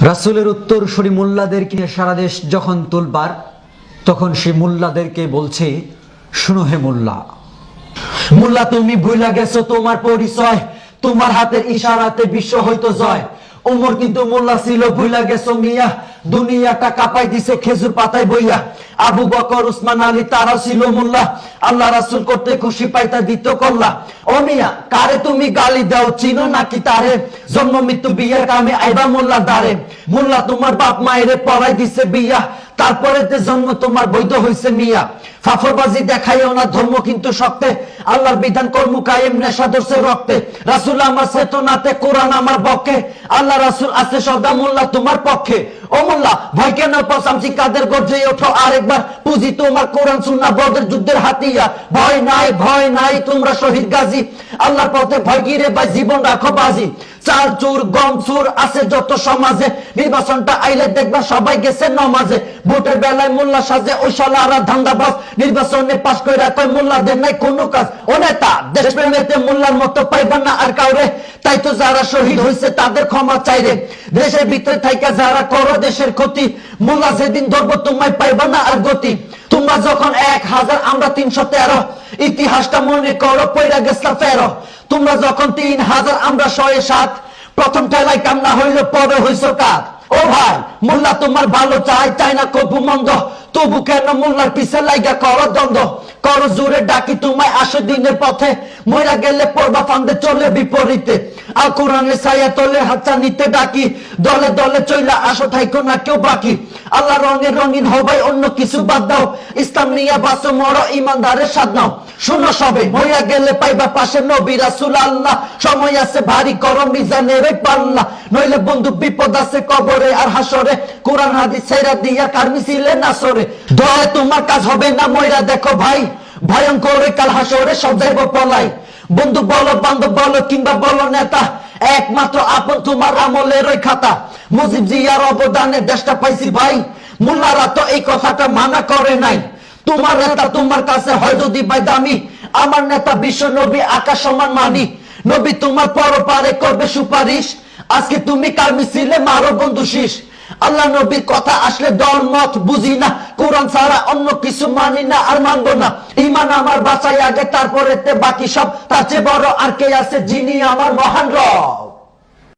রাসূলের উত্তরসূরি মোল্লাদেরকে নিয়ে সারা দেশ যখন তোলবার, তখন সে মোল্লাদেরকে বলছে, শুনো হে মোল্লা, মোল্লা তুমি ভুলা গেছো তোমার পরিচয়, তোমার হাতের ইশারাতে বিশ্ব হয়তো জয়। ওমর কিন্তু মোল্লা ছিল, ভুলা গেছো মিয়া, দুনিয়াটা কাঁপাই দিছে খেজুর পাতায় বইয়া। আবু বকর উসমান আলী তারা ছিল মোল্লা, আল্লাহ রাসূল করতে খুশি পাইতা দিত কল্লা। ও মিয়া কারে তুমি গালি দাও, চিনো নাকি তারে? জন্ম মৃত্যু বিয়ের কামে আইবা মোল্লা দারে। মোল্লা তোমার বাপ মায়েরে পড়াই দিছে বিয়া, তারপরে জন্ম তোমার বৈধ হয়েছে মিয়া। ফাফরবাজি দেখাইও না ধর্ম কিন্তু শক্তে, আল্লাহর বিধান কর্ম কায়েম নেশা ধরছে রক্তে। রাসূল আমার চেতনাতে, কোরআন আমার পক্ষে, আল্লাহ রাসূল আছে সদা মোল্লা তোমার পক্ষে। ও মোল্লা ভয় কেন পচামচি কাদের গর্জে ওঠো আরেকবার, পুঁজি তোমার কোরআন সুন্নাহ বদর যুদ্ধের হাতিয়ার। ভয় নাই ভয় নাই তোমরা শহীদ গাজী, আল্লাহর পথে ভয় গিরে ভাই জীবন রাখো বাজি। চাল চুর গম চুর আছে যত সমাজে, নির্বাচনটা আইলে দেখবা সবাই গেছে নমাজে। ভোটের বেলায় মোল্লা সাজে ওই শালারা ধান্দাবাজ, নির্বাচনে পাস কইরা কয় মোল্লাদের নাই কোনো কাজ। ও নেতা দেশ প্রেমেতে মোল্লার মতো পাইবা না আর কাউরে, তাই তো যারা শহীদ হয়েছে তাদের ক্ষমা চাইরে। দেশের ভিতরে থাইকা যারা করো দেশের ক্ষতি, মোল্লা যেদিন ধরবো তোমায় পাইবা না আর গতি। তোমরা যখন 1000 আমরা 313, ইতিহাসটা মনে করো পয়রা গেছলা ফেরো। তোমরা যখন 3000 আমরা 107, প্রথম ঠেলায় কান্না হইল পরে হইছ কাজ। ও ভাই মোল্লা তোমার ভালো চাই, চাই না কবু মন্দ, তবু কেন মোল্লার পিছে লাইগা করো দ্বন্দ্ব। করো জোরে ডাকি তোমায় আসো দিনের পথে, মইরা গেলে পড়বা ফান্দে চলে বিপরীতে। আল কোরআনের ছায়া তলে হাতটা নিতে ডাকি, দলে দলে চইলা আসো থাইকো না কেউ বাকি। আল্লাহ রঙে রঙিন হবাই অন্য কিছু বাদ দাও, ইসলাম নিয়া বাঁচো মরো ইমানদারের স্বাদ নাও। শুনো সবে মইরা গেলে পাইবা পাশে নবী রাসূল আল্লাহ, সময় আছে ভারী করো মিজানের পাল্লা, নইলে বন্ধু বিপদ আছে কবরে আর হাসরে। কোরআন হাদিস ছেড়া দিয়া কার মিছিলে নাসরে, দয়া তোমার কাজ হবে না মইরা দেখো ভাই, ভয়ঙ্কর কাল হাসরে সব যাইব পলাই। বন্ধু বলো বান্ধব বলো কিংবা বলো নেতা, একমাত্র আপন তোমার আমলের ওই খাতা। মুজিব জিয়ার অবদানে দেশটা পাইছি ভাই, মোল্লারা তো এই কথাটা মানা করে নাই। তোমার নেতা তোমার কাছে হয় যদি ভাই দামি, আমার নেতা বিশ্ব নবী আকাশ সমান মানি। নবী তোমার পরপারে করবে সুপারিশ, আজকে তুমি কার মিছিলে মারো বন্ধু শীষ। আল্লাহ নবীর কথা আসলে দল মত বুঝি না, কোরআন ছাড়া অন্য কিছু মানি না আর মানবো না। ঈমান আমার বাঁচাই আগে তারপরে বাকি সব, তার চেয়ে বড় আর কে আছে যিনি আমার মহান রব।